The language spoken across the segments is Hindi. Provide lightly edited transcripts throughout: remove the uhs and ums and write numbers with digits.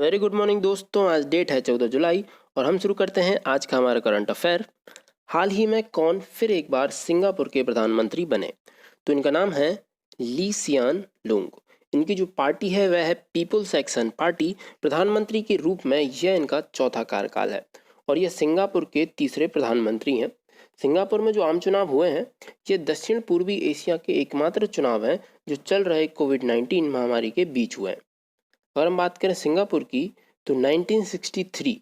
वेरी गुड मॉर्निंग दोस्तों। आज डेट है 14 जुलाई और हम शुरू करते हैं आज का हमारा करंट अफेयर। हाल ही में कौन फिर एक बार सिंगापुर के प्रधानमंत्री बने? तो इनका नाम है ली सियान लूंग। इनकी जो पार्टी है वह है पीपुल्स एक्शन पार्टी। प्रधानमंत्री के रूप में यह इनका चौथा कार्यकाल है और यह सिंगापुर के तीसरे प्रधानमंत्री हैं। सिंगापुर में जो आम चुनाव हुए हैं ये दक्षिण पूर्वी एशिया के एकमात्र चुनाव हैं जो चल रहे कोविड-19 महामारी के बीच हुए हैं। अगर हम बात करें सिंगापुर की तो 1963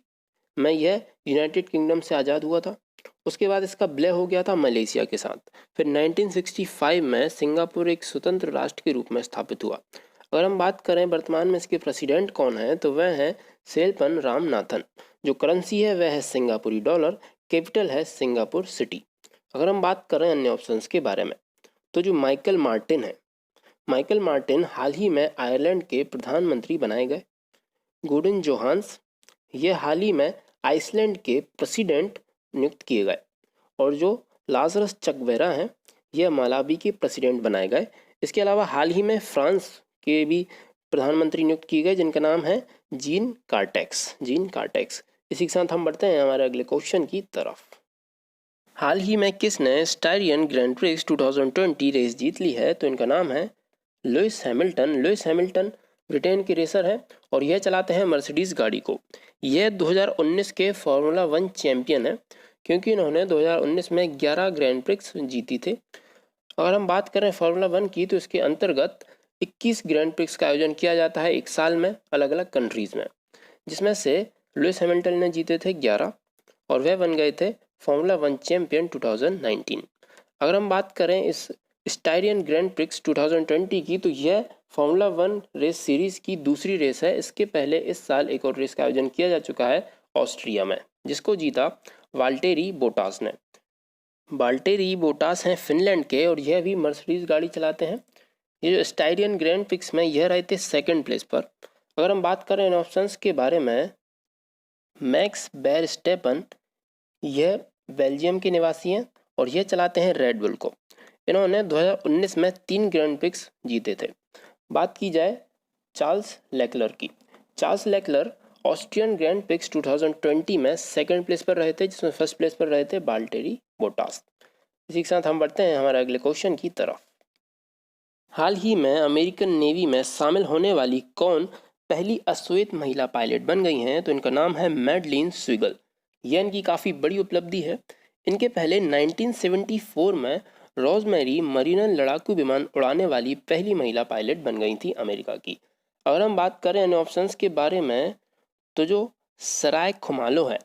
में यह यूनाइटेड किंगडम से आज़ाद हुआ था। उसके बाद इसका विलय हो गया था मलेशिया के साथ। फिर 1965 में सिंगापुर एक स्वतंत्र राष्ट्र के रूप में स्थापित हुआ। अगर हम बात करें वर्तमान में इसके प्रेसिडेंट कौन है तो वह है सेल्पन रामनाथन। जो करेंसी है वह है सिंगापुरी डॉलर। कैपिटल है सिंगापुर सिटी। अगर हम बात करें अन्य ऑप्शंस के बारे में तो जो माइकल मार्टिन है, माइकल मार्टिन हाल ही में आयरलैंड के प्रधानमंत्री बनाए गए। गुडिन जोहान्स ये हाल ही में आइसलैंड के प्रेसिडेंट नियुक्त किए गए और जो लाजरस चकवेरा हैं यह मालावी के प्रेसिडेंट बनाए गए। इसके अलावा हाल ही में फ्रांस के भी प्रधानमंत्री नियुक्त किए गए जिनका नाम है जीन कार्टेक्स। इसी के साथ हम बढ़ते हैं हमारे अगले क्वेश्चन की तरफ। हाल ही में किसने स्टायरियन ग्रैंड प्रिक्स 2020 रेस जीत ली है? तो इनका नाम है लुइस हैमिल्टन ब्रिटेन के रेसर हैं और यह चलाते हैं मर्सिडीज गाड़ी को। यह 2019 के फार्मूला 1 चैंपियन है क्योंकि इन्होंने 2019 में 11 ग्रैंड प्रिक्स जीती थे। अगर हम बात करें फार्मूला 1 की तो इसके अंतर्गत 21 ग्रैंड प्रिक्स का आयोजन किया जाता है एक साल में अलग अलग कंट्रीज़ में, जिसमें से लुइस हैमिल्टन ने जीते थे 11 और वह बन गए थे फार्मूला 1 चैंपियन 2019। अगर हम बात करें इस स्टायरियन ग्रैंड प्रिक्स 2020 की तो यह फार्मूला 1 रेस सीरीज़ की दूसरी रेस है। इसके पहले इस साल एक और रेस का आयोजन किया जा चुका है ऑस्ट्रिया में, जिसको जीता वाल्टेरी बोटास ने। वाल्टेरी बोटास हैं फिनलैंड के और यह भी मर्सिडीज गाड़ी चलाते हैं। ये जो स्टायरियन ग्रैंड प्रिक्स में यह रहे थे सेकंड प्लेस पर। अगर हम बात करें इन ऑप्शंस के बारे में, मैक्स वेरस्टैपन यह बेल्जियम के निवासी हैं और यह चलाते हैं रेड बुल को। इन्होंने 2019 में 3 ग्रैंड प्रिक्स जीते थे। बात की जाए चार्ल्स लेक्लर की, Charles Leclerc Austrian grand prix 2020 में सेकंड प्लेस पर रहे थे, जिसमें फर्स्ट प्लेस पर रहे थे वाल्टेरी बोटास। इसी के साथ हम बढ़ते हैं हमारे अगले क्वेश्चन की तरफ। हाल ही में अमेरिकन नेवी में शामिल होने वाली कौन पहली अश्वेत महिला पायलट बन गई हैं? तो इनका नाम है मैडलिन स्विगल। यह इनकी काफ़ी बड़ी उपलब्धि है। इनके पहले 1974 में रोजमेरी मरीनर लड़ाकू विमान उड़ाने वाली पहली महिला पायलट बन गई थी अमेरिका की। अगर हम बात करें अन्य ऑप्शंस के बारे में तो जो सराय खुमालो है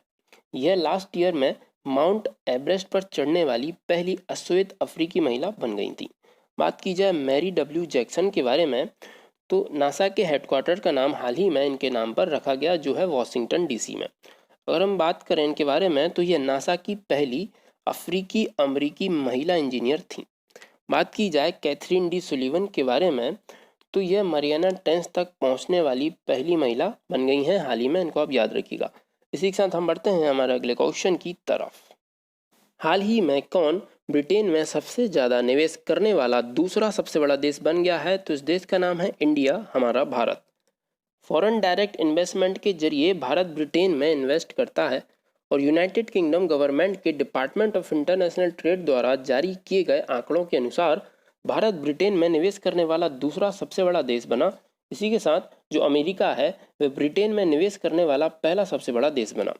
यह लास्ट ईयर में माउंट एवरेस्ट पर चढ़ने वाली पहली अश्वेत अफ्रीकी महिला बन गई थी। बात की जाए मैरी डब्ल्यू जैक्सन के बारे में तो नासा के हेडक्वार्टर का नाम हाल ही में इनके नाम पर रखा गया जो है वॉशिंगटन डीसी में। अगर हम बात करें इनके बारे में तो यह नासा की पहली अफ्रीकी अमरीकी महिला इंजीनियर थी। बात की जाए कैथरीन डी सुलिवन के बारे में तो यह मरियाना ट्रेंच तक पहुंचने वाली पहली महिला बन गई हैं हाल ही में, इनको आप याद रखिएगा। इसी के साथ हम बढ़ते हैं हमारे अगले क्वेश्चन की तरफ। हाल ही में कौन ब्रिटेन में सबसे ज़्यादा निवेश करने वाला दूसरा सबसे बड़ा देश बन गया है? तो इस देश का नाम है इंडिया, हमारा भारत। फॉरेन डायरेक्ट इन्वेस्टमेंट के जरिए भारत ब्रिटेन में इन्वेस्ट करता है और यूनाइटेड किंगडम गवर्नमेंट के डिपार्टमेंट ऑफ इंटरनेशनल ट्रेड द्वारा जारी किए गए आंकड़ों के अनुसार भारत ब्रिटेन में निवेश करने वाला दूसरा सबसे बड़ा देश बना। इसी के साथ जो अमेरिका है वह ब्रिटेन में निवेश करने वाला पहला सबसे बड़ा देश बना।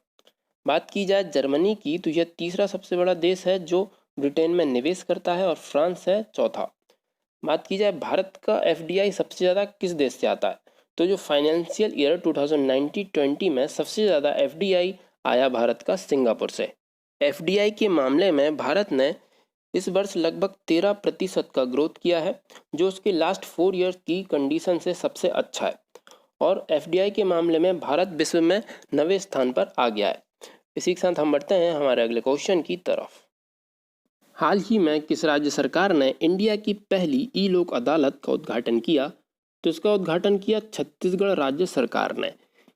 बात की जाए जर्मनी की तो यह तीसरा सबसे बड़ा देश है जो ब्रिटेन में निवेश करता है और फ्रांस है चौथा। बात की जाए भारत का एफडीआई सबसे ज़्यादा किस देश से आता है? तो जो फाइनेंशियल ईयर 2019-20 में सबसे ज़्यादा एफडीआई आया भारत का सिंगापुर से। एफडीआई के मामले में भारत ने इस वर्ष लगभग 13% का ग्रोथ किया है जो उसके लास्ट 4 ईयर्स की कंडीशन से सबसे अच्छा है और एफडीआई के मामले में भारत विश्व में 9वें स्थान पर आ गया है। इसी के साथ हम बढ़ते हैं हमारे अगले क्वेश्चन की तरफ। हाल ही में किस राज्य सरकार ने इंडिया की पहली ई लोक अदालत का उद्घाटन किया? तो इसका उद्घाटन किया छत्तीसगढ़ राज्य सरकार ने।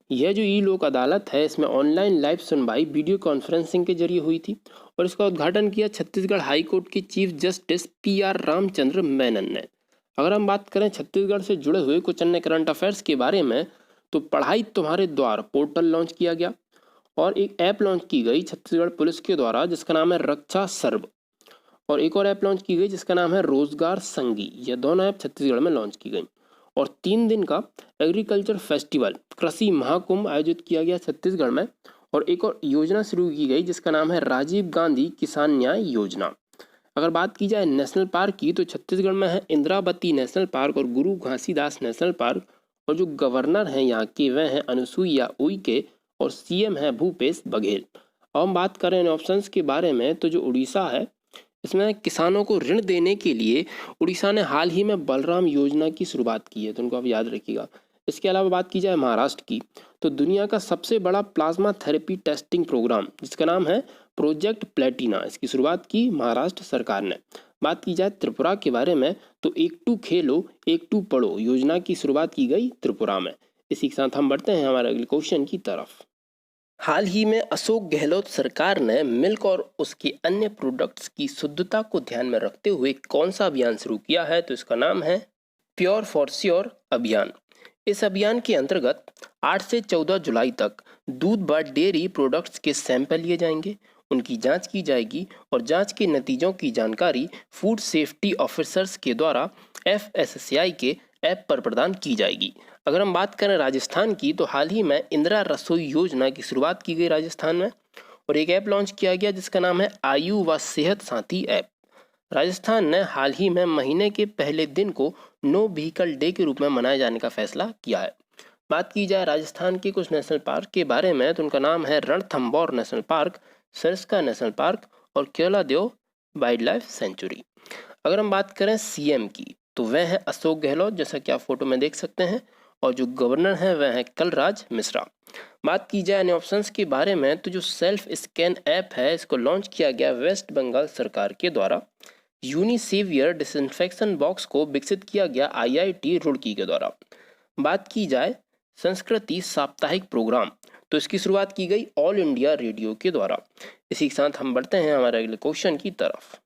यह जो ई लोक अदालत है इसमें ऑनलाइन लाइव सुनवाई वीडियो कॉन्फ्रेंसिंग के जरिए हुई थी और इसका उद्घाटन किया छत्तीसगढ़ हाई कोर्ट के chief justice PR Ramchandra Menon ने। अगर हम बात करें छत्तीसगढ़ से जुड़े हुए कुछ अन्य करंट अफेयर्स के बारे में तो पढ़ाई तुम्हारे द्वार पोर्टल लॉन्च किया गया और एक ऐप लॉन्च की गई छत्तीसगढ़ पुलिस के द्वारा जिसका नाम है रक्षा सर्व, और एक और ऐप लॉन्च की गई जिसका नाम है रोजगार संगी। यह दोनों ऐप छत्तीसगढ़ में लॉन्च की गई। और 3 दिन का एग्रीकल्चर फेस्टिवल कृषि महाकुंभ आयोजित किया गया छत्तीसगढ़ में। और एक और योजना शुरू की गई जिसका नाम है राजीव गांधी किसान न्याय योजना। अगर बात की जाए नेशनल पार्क की तो छत्तीसगढ़ में है इंद्रावती नेशनल पार्क और गुरु घासीदास नेशनल पार्क, और जो गवर्नर हैं यहाँ के वह हैं अनुसुईया उइके और सीएम है भूपेश बघेल। अब हम बात करें ऑप्शंस के बारे में तो जो उड़ीसा है इसमें किसानों को ऋण देने के लिए उड़ीसा ने हाल ही में बलराम योजना की शुरुआत की है, तो उनको आप याद रखिएगा। इसके अलावा बात की जाए महाराष्ट्र की तो दुनिया का सबसे बड़ा प्लाज्मा थेरेपी टेस्टिंग प्रोग्राम जिसका नाम है प्रोजेक्ट प्लेटिना, इसकी शुरुआत की महाराष्ट्र सरकार ने। बात की जाए त्रिपुरा के बारे में तो एक टू खेलो एक टू पढ़ो योजना की शुरुआत की गई त्रिपुरा में। इसी के साथ हम बढ़ते हैं हमारे अगले क्वेश्चन की तरफ। हाल ही में अशोक गहलोत सरकार ने मिल्क और उसके अन्य प्रोडक्ट्स की शुद्धता को ध्यान में रखते हुए कौन सा अभियान शुरू किया है, तो इसका नाम है प्योर फॉर श्योर अभियान। इस अभियान के अंतर्गत 8 से 14 जुलाई तक दूध व डेयरी प्रोडक्ट्स के सैंपल लिए जाएंगे, उनकी जांच की जाएगी और जांच के नतीजों की जानकारी फूड सेफ्टी ऑफिसर्स के द्वारा FSSAI के ऐप पर प्रदान की जाएगी। अगर हम बात करें राजस्थान की तो हाल ही में इंदिरा रसोई योजना की शुरुआत की गई राजस्थान में, और एक ऐप लॉन्च किया गया जिसका नाम है आयु व सेहत साथी ऐप। राजस्थान ने हाल ही में महीने के पहले दिन को नो व्हीकल डे के रूप में मनाए जाने का फैसला किया है। बात की जाए राजस्थान के कुछ नेशनल पार्क के बारे में तो उनका नाम है Ranthambore national park, Sariska national park और केलादेव वाइल्ड लाइफ सेंचुरी। अगर हम बात करें सीएम की तो वह है अशोक गहलोत, जैसा कि आप फोटो में देख सकते हैं, और जो गवर्नर हैं वह है कलराज मिश्रा। बात की जाए अन्य ऑप्शंस के बारे में तो जो सेल्फ स्कैन ऐप है इसको लॉन्च किया गया वेस्ट बंगाल सरकार के द्वारा। यूनिसेवियर डिसइंफेक्शन बॉक्स को विकसित किया गया IIT रुड़की के द्वारा। बात की जाए संस्कृति साप्ताहिक प्रोग्राम तो इसकी शुरुआत की गई ऑल इंडिया रेडियो के द्वारा। इसी के साथ हम बढ़ते हैं हमारे अगले क्वेश्चन की तरफ।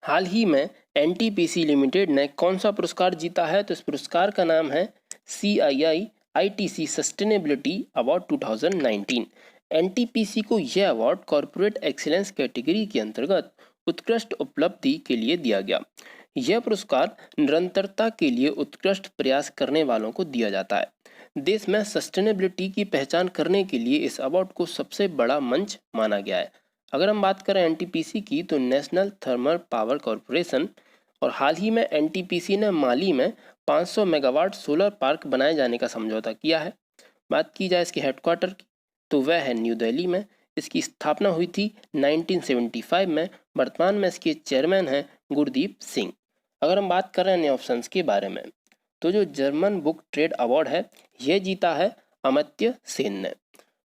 हाल ही में NTPC लिमिटेड ने कौन सा पुरस्कार जीता है, तो इस पुरस्कार का नाम है CII ITC sustainability award 2019। NTPC को यह अवार्ड कॉर्पोरेट एक्सीलेंस कैटेगरी के अंतर्गत उत्कृष्ट उपलब्धि के लिए दिया गया। यह पुरस्कार निरंतरता के लिए उत्कृष्ट प्रयास करने वालों को दिया जाता है। देश में सस्टेनेबिलिटी की पहचान करने के लिए इस अवार्ड को सबसे बड़ा मंच माना गया है। अगर हम बात करें NTPC की तो नेशनल थर्मल पावर कॉरपोरेशन, और हाल ही में NTPC ने माली में 500 मेगावाट सोलर पार्क बनाए जाने का समझौता किया है। बात की जाए इसके हेडक्वार्टर की तो वह है न्यू दिल्ली में। इसकी स्थापना हुई थी 1975 में। वर्तमान में इसके चेयरमैन हैं गुरदीप सिंह। अगर हम बात करें अन्य ऑप्शंस के बारे में तो जो जर्मन बुक ट्रेड अवार्ड है यह जीता है अमर्त्य सेन ने।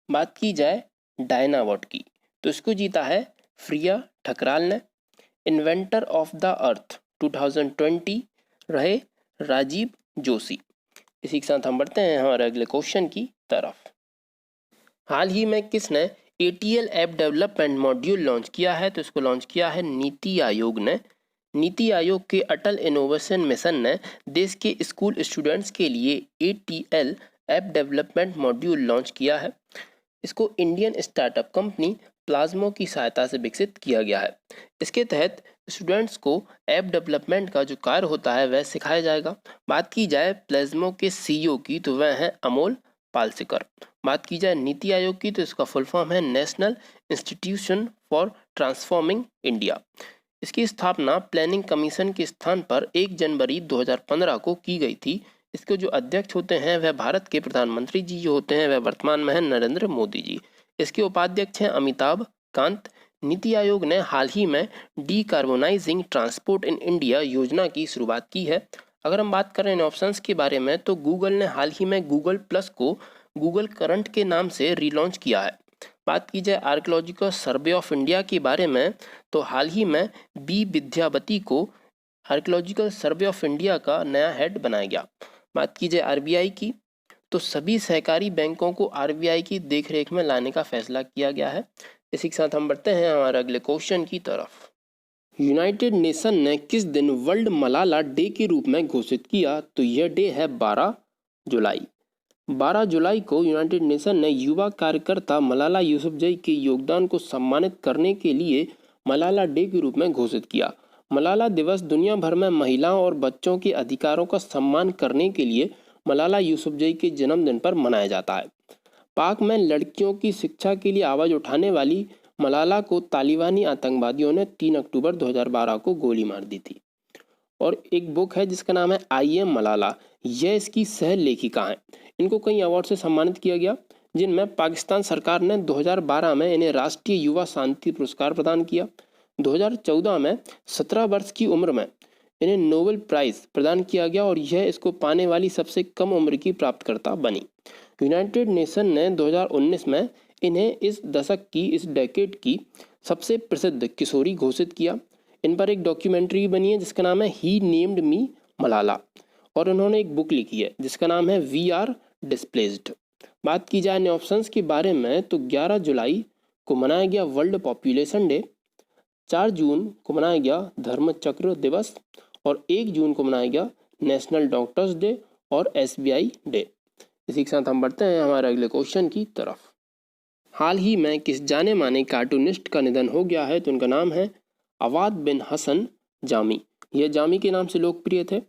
बात की जाए डायना अवार्ड की तो इसको जीता है फ्रिया ठकराल ने। इन्वेंटर ऑफ द अर्थ 2020 रहे राजीव जोशी। इसी के साथ हम बढ़ते हैं हमारे अगले क्वेश्चन की तरफ। हाल ही में किसने ATL app development module launch किया है, तो इसको लॉन्च किया है नीति आयोग ने। नीति आयोग के अटल इनोवेशन मिशन ने देश के स्कूल स्टूडेंट्स के लिए ATL app development module launch किया है। इसको इंडियन स्टार्टअप कंपनी प्लाज्मो की सहायता से विकसित किया गया है। इसके तहत स्टूडेंट्स को ऐप डेवलपमेंट का जो कार्य होता है वह सिखाया जाएगा। बात की जाए प्लाज्मो के CEO की तो वह है अमोल पालसेकर। बात की जाए नीति आयोग की तो इसका फुल फॉर्म है national institution for transforming India. इसकी स्थापना प्लानिंग कमीशन के स्थान पर 1 जनवरी 2015 को की गई थी। इसके जो अध्यक्ष होते हैं वह भारत के प्रधानमंत्री जी जो होते हैं वह वर्तमान में है नरेंद्र मोदी जी। इसके उपाध्यक्ष हैं अमिताभ कांत। नीति आयोग ने हाल ही में डीकार्बोनाइजिंग ट्रांसपोर्ट इन इंडिया योजना की शुरुआत की है। अगर हम बात करें इन ऑप्शंस के बारे में तो गूगल ने हाल ही में गूगल प्लस को गूगल करंट के नाम से रीलॉन्च किया है। बात की जाए आर्कियोलॉजिकल सर्वे ऑफ इंडिया के बारे में तो हाल ही में बी विद्यावती को आर्कियोलॉजिकल सर्वे ऑफ इंडिया का नया हेड बनाया गया। बात की जाए RBI की तो सभी सहकारी बैंकों को RBI की देखरेख में लाने का फैसला किया गया है। इसी के साथ हम बढ़ते हैं हमारे अगले क्वेश्चन की तरफ। यूनाइटेड नेशन ने किस दिन वर्ल्ड मलाला डे के रूप में घोषित किया, तो यह डे है 12 जुलाई। 12 जुलाई को यूनाइटेड नेशन ने युवा कार्यकर्ता मलाला यूसुफजई के योगदान को सम्मानित करने के लिए मलाला डे के रूप में घोषित किया। मलाला दिवस दुनिया भर में महिलाओं और बच्चों के अधिकारों का सम्मान करने के लिए मलाला यूसुफजई के जन्मदिन पर मनाया जाता है। पाक में लड़कियों की शिक्षा के लिए आवाज़ उठाने वाली मलाला को तालिबानी आतंकवादियों ने 3 अक्टूबर 2012 को गोली मार दी थी। और एक बुक है जिसका नाम है आई एम मलाला, यह इसकी सह लेखिका हैं। इनको कई अवार्ड से सम्मानित किया गया, जिनमें पाकिस्तान सरकार ने 2012 में इन्हें राष्ट्रीय युवा शांति पुरस्कार प्रदान किया। 2014 में 17 वर्ष की उम्र में इन्हें नोबेल प्राइज प्रदान किया गया और यह इसको पाने वाली सबसे कम उम्र की प्राप्तकर्ता बनी। यूनाइटेड नेशन ने 2019 में इन्हें इस दशक की, इस डेकेड की सबसे प्रसिद्ध किशोरी घोषित किया। इन पर एक डॉक्यूमेंट्री बनी है जिसका नाम है ही नेम्ड मी मलाला, और उन्होंने एक बुक लिखी है जिसका नाम है वी आर डिस्प्लेस्ड। बात की जाए ऑप्शंस के बारे में तो 11 जुलाई को मनाया गया वर्ल्ड पॉपुलेशन डे, 4 जून को मनाया गया धर्मचक्र दिवस और 1 जून को मनाया गया नेशनल डॉक्टर्स डे और SBI डे। इसी के साथ हम बढ़ते हैं हमारे अगले क्वेश्चन की तरफ। हाल ही में किस जाने माने कार्टूनिस्ट का निधन हो गया है? तो उनका नाम है अवाद बिन हसन जामी। यह जामी के नाम से लोकप्रिय थे।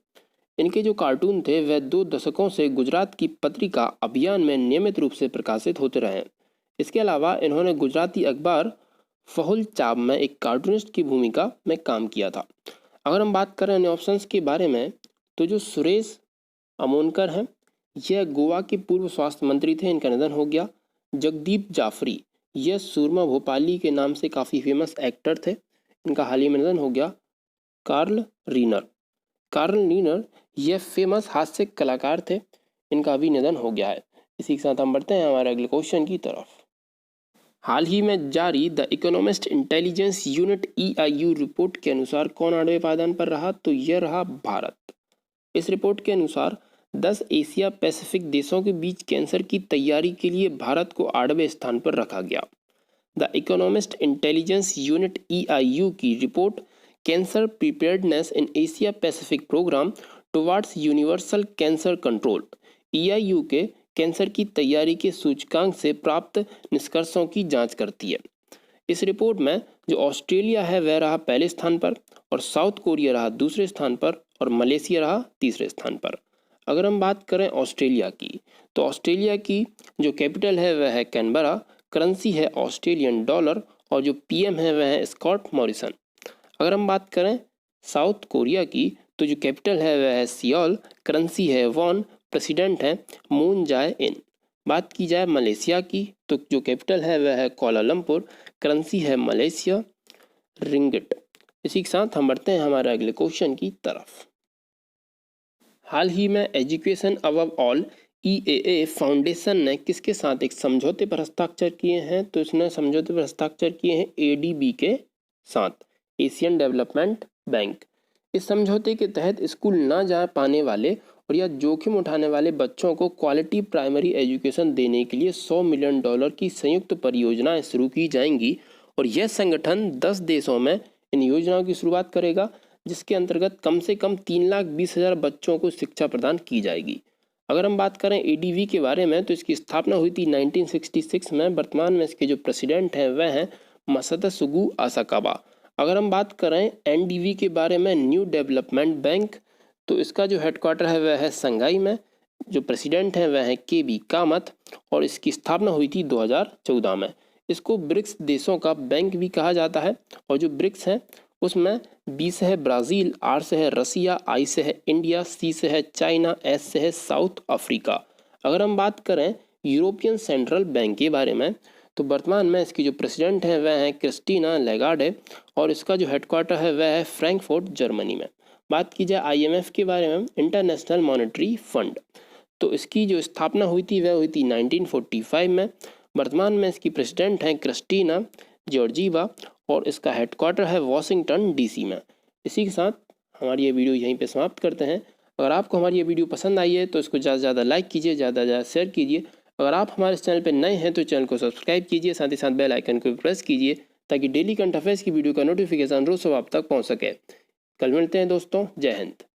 इनके जो कार्टून थे वह 2 दशकों से गुजरात की पत्रिका अभियान में नियमित रूप से प्रकाशित होते रहे। इसके अलावा इन्होंने गुजराती अखबार फहुल चाब में एक कार्टूनिस्ट की भूमिका में काम किया था। अगर हम बात करें ऑप्शंस के बारे में तो जो सुरेश अमोनकर हैं, यह गोवा के पूर्व स्वास्थ्य मंत्री थे, इनका निधन हो गया। जगदीप जाफरी, यह सूरमा भोपाली के नाम से काफ़ी फेमस एक्टर थे, इनका हाल ही में निधन हो गया। कार्ल रीनर यह फेमस हास्य कलाकार थे, इनका भी निधन हो गया है। इसी के साथ हम बढ़ते हैं हमारे अगले क्वेश्चन की तरफ। हाल ही में जारी the Economist Intelligence Unit EIU report के अनुसार कौन 8वें पायदान पर रहा? तो यह रहा भारत। इस रिपोर्ट के अनुसार 10 एशिया पैसिफिक देशों के बीच कैंसर की तैयारी के लिए भारत को 8वें स्थान पर रखा गया। The Economist Intelligence Unit EIU की report cancer preparedness in Asia Pacific program towards universal cancer control EIU के कैंसर की तैयारी के सूचकांक से प्राप्त निष्कर्षों की जांच करती है। इस रिपोर्ट में जो ऑस्ट्रेलिया है वह रहा पहले स्थान पर और साउथ कोरिया रहा दूसरे स्थान पर और मलेशिया रहा तीसरे स्थान पर। अगर हम बात करें ऑस्ट्रेलिया की तो ऑस्ट्रेलिया की जो कैपिटल है वह है कैनबरा, करेंसी है ऑस्ट्रेलियन डॉलर और जो PM है वह है स्कॉट मॉरिसन। अगर हम बात करें साउथ कोरिया की तो जो कैपिटल है वह है सियोल, करेंसी है वॉन, प्रेसिडेंट है मून जाए इन। बात की जाए मलेशिया की तो जो कैपिटल है वह है कोलालमपुर, करेंसी है मलेशिया रिंगिट। इसी के साथ हम बढ़ते हैं हमारे अगले क्वेश्चन की तरफ। हाल ही में education above all EAA foundation ने किसके साथ एक समझौते पर हस्ताक्षर किए हैं? तो इसने समझौते पर हस्ताक्षर किए हैं ADB के साथ, एशियन डेवलपमेंट बैंक। इस समझौते के तहत स्कूल ना जा पाने वाले और या जोखिम उठाने वाले बच्चों को क्वालिटी प्राइमरी एजुकेशन देने के लिए $100 मिलियन की संयुक्त परियोजनाएं शुरू की जाएंगी और यह संगठन 10 देशों में इन योजनाओं की शुरुआत करेगा, जिसके अंतर्गत कम से कम 3,20,000 बच्चों को शिक्षा प्रदान की जाएगी। अगर हम बात करें ADB के बारे में तो इसकी स्थापना हुई थी 1966 में। वर्तमान में इसके जो प्रेसिडेंट हैं वह हैं मसतसुगु असाकावा। अगर हम बात करें NDB के बारे में, न्यू डेवलपमेंट बैंक, तो इसका जो हेडक्वार्टर है वह है संघाई में। जो प्रेसिडेंट हैं वह है KB कामत और इसकी स्थापना हुई थी 2014 में। इसको ब्रिक्स देशों का बैंक भी कहा जाता है और जो ब्रिक्स हैं उसमें B से है ब्राज़ील, R से है रसिया, I से है इंडिया, C से है चाइना, S से है साउथ अफ्रीका। अगर हम बात करें यूरोपियन सेंट्रल बैंक के बारे में तो वर्तमान में इसकी जो प्रेसिडेंट है वह है क्रिस्टीना लेगार्डे और इसका जो हेडक्वार्टर है वह है फ्रैंकफर्ट जर्मनी में। बात की जाए IMF के बारे में, इंटरनेशनल मॉनेटरी फंड, तो इसकी जो स्थापना हुई थी वह हुई थी 1945 में। वर्तमान में इसकी प्रेसिडेंट हैं क्रिस्टीना जॉर्जीवा और इसका हेडक्वार्टर है वॉशिंगटन DC में। इसी के साथ हमारी ये वीडियो यहीं पे समाप्त करते हैं। अगर आपको हमारी ये वीडियो पसंद आई है तो इसको ज़्यादा से ज़्यादा लाइक कीजिए, ज़्यादा से ज़्यादा शेयर कीजिए। अगर आप हमारे इस चैनल पर नए हैं तो चैनल को सब्सक्राइब कीजिए, साथ ही साथ बेल आइकन को प्रेस कीजिए ताकि डेली करंट अफेयर्स की वीडियो का नोटिफिकेशन रोज सुबह आप तक पहुँच सके। कल मिलते हैं दोस्तों, जय हिंद।